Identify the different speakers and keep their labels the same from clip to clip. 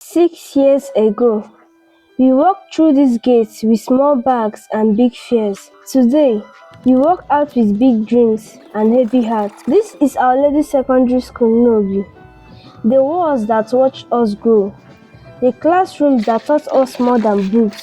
Speaker 1: 6 years ago, we walked through these gates with small bags and big fears. Today, we walk out with big dreams and heavy hearts. This is Our Lady Secondary School Nobi, the walls that watched us grow, the classrooms that taught us more than books,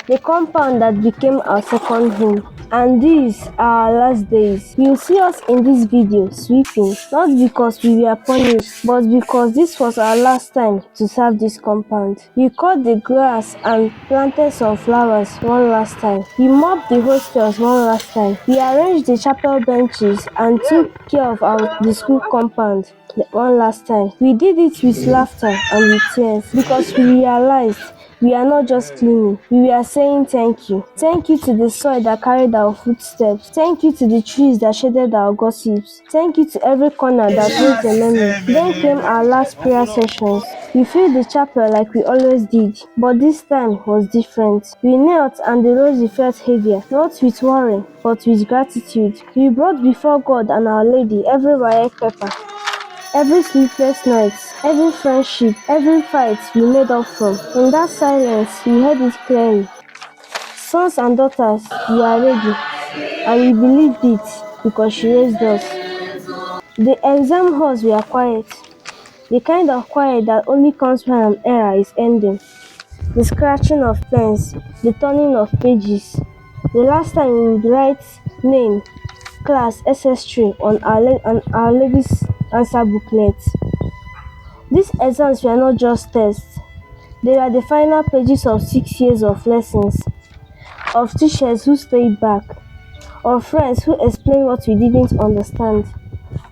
Speaker 1: the compound that became our second home. And these are our last days. You'll see us in this video sweeping, not because we were punished, but because this was our last time to serve this compound. We cut the grass and planted some flowers one last time. We mopped the hostels one last time. We arranged the chapel benches and took care of the school compound one last time. We did it with laughter and with tears because we realized we are not just cleaning, we are saying thank you. Thank you to the soil that carried our footsteps. Thank you to the trees that shaded our gossips. Thank you to every corner that holds a memory. Then came our last prayer sessions. We filled the chapel like we always did, but this time was different. We knelt and the rosary felt heavier, not with worry, but with gratitude. We brought before God and Our Lady every riot pepper, every sleepless night, every friendship, every fight we made up from. In that silence, we heard it clearly. Sons and daughters, we are ready, and we believed it because she raised us. The exam halls were quiet, the kind of quiet that only comes when an era is ending. The scratching of pens, the turning of pages. The last time we would write name, class SS3 on Our Lady's answer booklet. These exams were not just tests, they were the final pages of 6 years of lessons, of teachers who stayed back, of friends who explained what we didn't understand,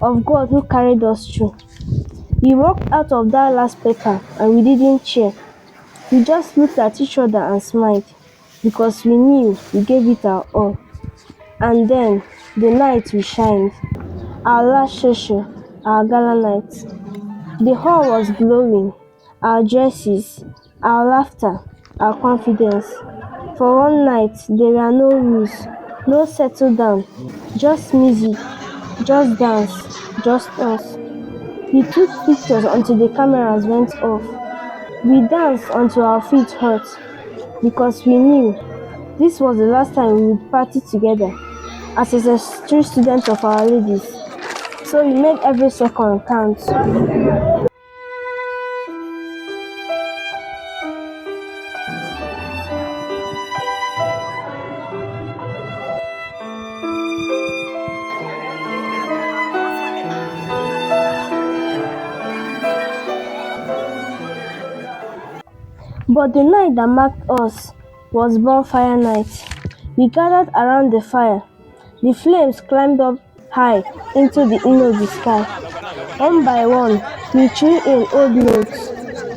Speaker 1: of God who carried us through. We walked out of that last paper and we didn't cheer. We just looked at each other and smiled because we knew we gave it our all. And then, the night we shined. Our last session, our gala night. The hall was glowing, our dresses, our laughter, our confidence. For one night, there were no rules, no settle down, just music, just dance, just us. We took pictures until the cameras went off. We danced until our feet hurt because we knew this was the last time we would party together as a true student of Our Ladies. So we made every second count. But the night that marked us was bonfire night. We gathered around the fire. The flames climbed up high into the sky. One by one, we threw in old notes,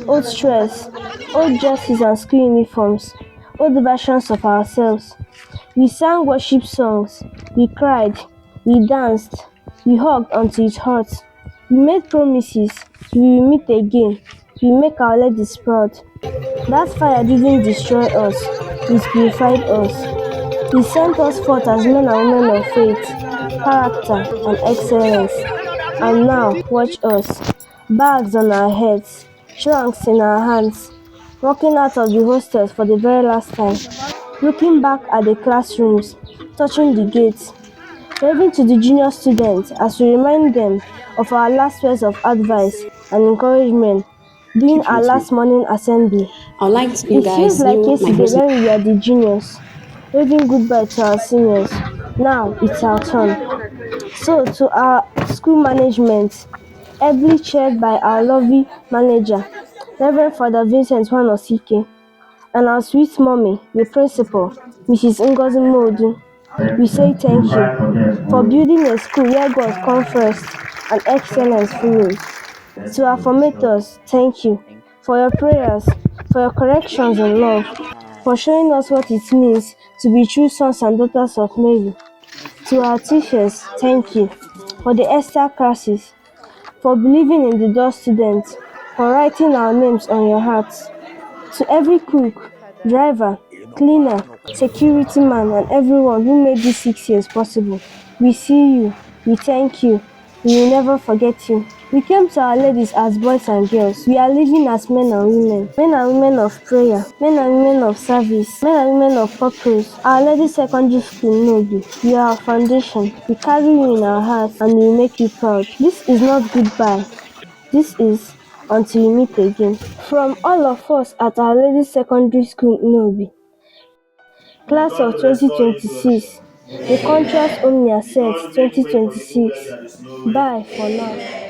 Speaker 1: old stress, old dresses and school uniforms, old versions of ourselves. We sang worship songs, we cried, we danced, we hugged until it hurt. We made promises, we will meet again, we make Our Ladies proud. That fire didn't destroy us, it purified us. He sent us forth as men and women of faith, character, and excellence. And now, watch us, bags on our heads, trunks in our hands, walking out of the hostels for the very last time, looking back at the classrooms, touching the gates, waving to the junior students as we remind them of our last words of advice and encouragement during our last morning assembly.
Speaker 2: I'd like to
Speaker 1: It feels like yesterday when we were the juniors, waving goodbye to our seniors. Now it's our turn. So to our school management, ably chaired by our lovely manager, Reverend Father Vincent Wanosike, and our sweet mommy, the principal, Mrs. Ngozi Modu, we say thank you for building a school where God comes first and excellence follows. To our formators, thank you for your prayers, for your corrections and love, for showing us what it means to be true sons and daughters of Mary. To our teachers, thank you for the extra classes, for believing in the door students, for writing our names on your hearts. To every cook, driver, cleaner, security man, and everyone who made these 6 years possible, we see you, we thank you, we will never forget you. We came to Our Ladies as boys and girls. We are living as men and women of prayer, men and women of service, men and women of purpose. Our Ladies Secondary School Nobi, you are our foundation. We carry you in our hearts and we will make you proud. This is not goodbye. This is until we meet again. From all of us at Our Ladies Secondary School Nobi, Class of 2026, the Contras Omnia set 2026. Bye for now.